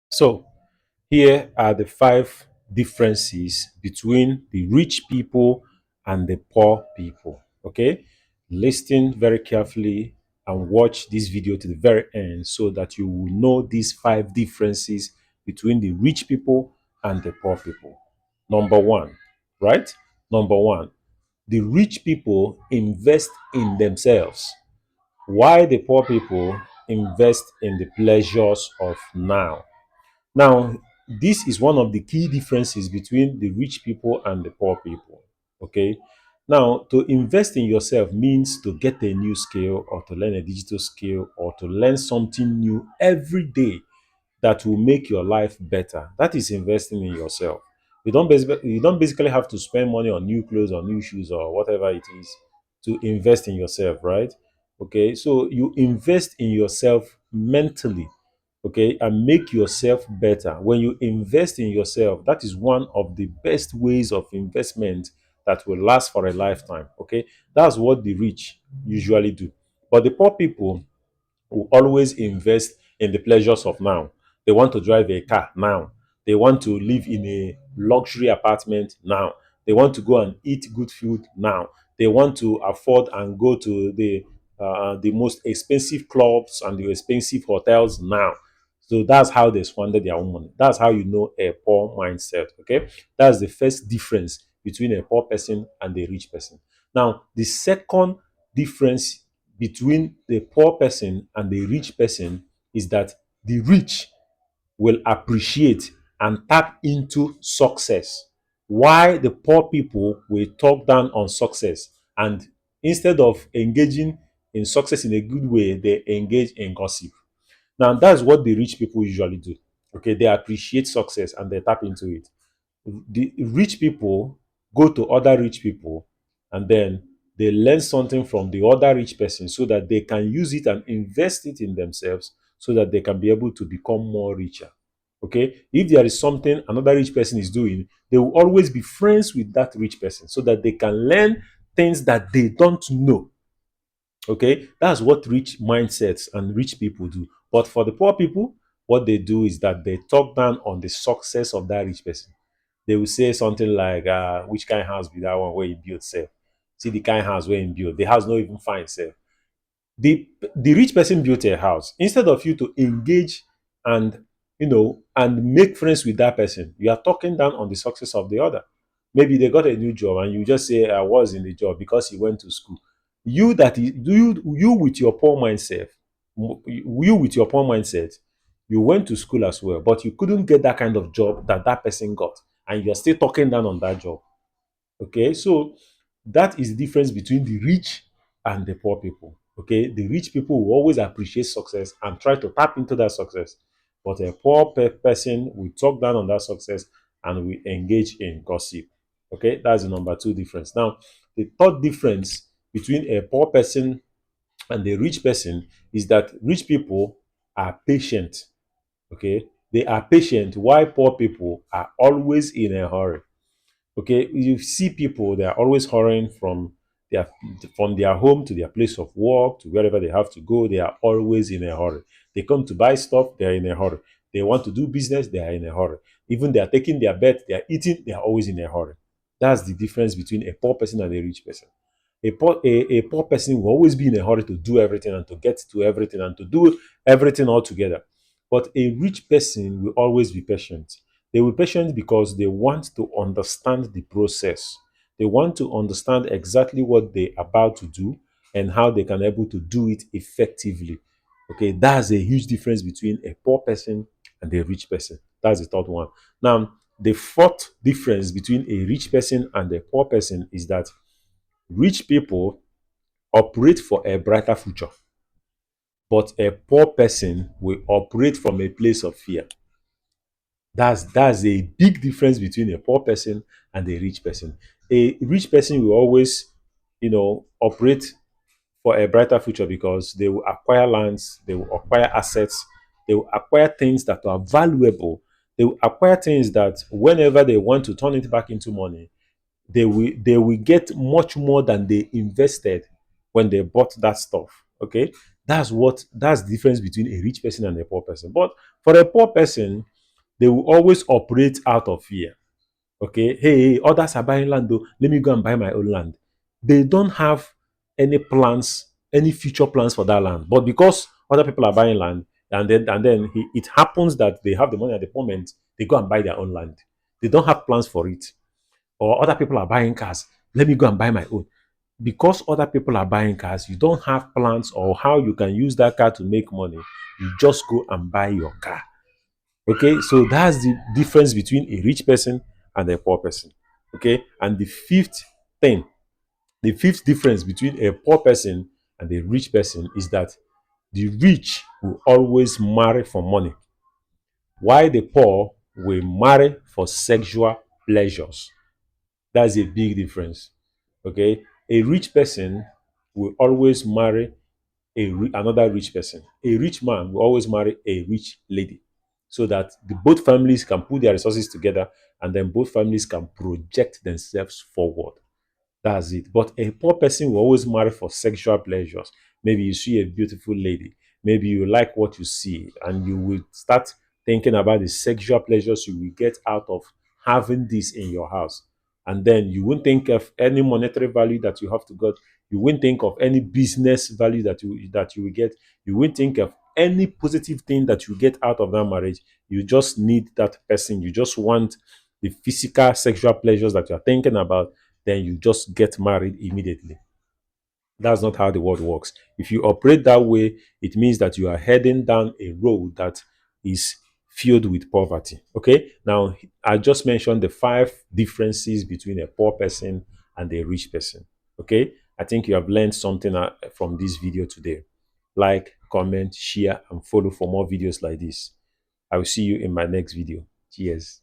So here are the five differences between the rich people and the poor people. Okay, listen very carefully and watch this video to the very end so that you will know these five differences between the rich people and the poor people. Number one, right? Number one, the rich people invest in themselves, while the poor people invest in the pleasures of now. Now, this is one of the key differences between the rich people and the poor people. Okay. Now, to invest in yourself means to get a new skill or to learn a digital skill or to learn something new every day that will make your life better. That is investing in yourself. You don't basically have to spend money on new clothes or new shoes or whatever it is to invest in yourself, right? Okay, so you invest in yourself mentally, okay, and make yourself better. When you invest in yourself, that is one of the best ways of investment that will last for a lifetime. Okay, that's what the rich usually do. But the poor people will always invest in the pleasures of now. They want to drive a car now. They want to live in a luxury apartment now. They want to go and eat good food now. They want to afford and go to the most expensive clubs and the expensive hotels now. So that's how they squander their own money. That's how you know a poor mindset. Okay, that's the first difference between a poor person and a rich person. Now, the second difference between the poor person and the rich person is that the rich will appreciate and tap into success, while the poor people will talk down on success. And instead of engaging in success in a good way, they engage in gossip. Now, that's what the rich people usually do. Okay, they appreciate success and they tap into it. The rich people go to other rich people and then they learn something from the other rich person so that they can use it and invest it in themselves so that they can be able to become more richer. Okay, if there is something another rich person is doing, they will always be friends with that rich person so that they can learn things that they don't know. Okay, that's what rich mindsets and rich people do. But for the poor people, what they do is that they talk down on the success of that rich person. They will say something like, which kind of house be that one where you build self? See the kind of house where you build. The house not even fine self. The rich person built a house. Instead of you to engage and and make friends with that person, you are talking down on the success of the other. Maybe they got a new job and you just say I was in the job because he went to school. You that is you with your poor mindset, you with your poor mindset, you went to school as well, but you couldn't get that kind of job that that person got, and you're still talking down on that job. Okay, so that is the difference between the rich and the poor people. Okay, the rich people will always appreciate success and try to tap into that success, but a poor person will talk down on that success and will engage in gossip. Okay, that's the number two difference. Now, the third difference between a poor person and a rich person is that rich people are patient. Okay, they are patient while poor people are always in a hurry. Okay, you see people, they are always hurrying their from their home to their place of work to wherever they have to go. They are always in a hurry. They come to buy stuff, they are in a hurry. They want to do business, they are in a hurry. Even they are taking their bed, they are eating, they are always in a hurry. That's the difference between a poor person and a rich person. A poor person will always be in a hurry to do everything and to get to everything and to do everything all together. But a rich person will always be patient. They will be patient because they want to understand the process. They want to understand exactly what they're about to do and how they can able to do it effectively. Okay, that's a huge difference between a poor person and a rich person. That's the third one. Now, the fourth difference between a rich person and a poor person is that rich people operate for a brighter future, but a poor person will operate from a place of fear. That's a big difference between a poor person and a rich person. A rich person will always, operate for a brighter future because they will acquire lands, they will acquire assets, they will acquire things that are valuable. They will acquire things that whenever they want to turn it back into money, they will get much more than they invested when they bought that stuff. Okay, that's the difference between a rich person and a poor person. But for a poor person, They will always operate out of fear. Okay, hey, others are buying land though, let me go and buy my own land. They don't have any plans, any future plans for that land, but because other people are buying land, it happens that they have the money at the moment, they go and buy their own land. They don't have plans for it. Or other people are buying cars, let me go and buy my own. Because other people are buying cars, you don't have plans or how you can use that car to make money. You just go and buy your car. Okay, so that's the difference between a rich person and a poor person. Okay, and thing, the fifth difference between a poor person and a rich person is that the rich will always marry for money, while the poor will marry for sexual pleasures. That's a big difference. Okay, a rich person will always marry another rich person. A rich man will always marry a rich lady, so that both families can put their resources together, and then both families can project themselves forward. That's it. But a poor person will always marry for sexual pleasures. Maybe you see a beautiful lady. Maybe you like what you see, and you will start thinking about the sexual pleasures you will get out of having this in your house. And then you won't think of any monetary value that you have to get. You won't think of any business value that you will get. You won't think of any positive thing that you get out of that marriage. You just need that person. You just want the physical sexual pleasures that you're thinking about, then you just get married immediately. That's not how the world works. If you operate that way, it means that you are heading down a road that is filled with poverty. Okay. Now, I just mentioned the five differences between a poor person and a rich person. Okay. I think you have learned something from this video today. Like, comment, share, and follow for more videos like this. I will see you in my next video. Cheers.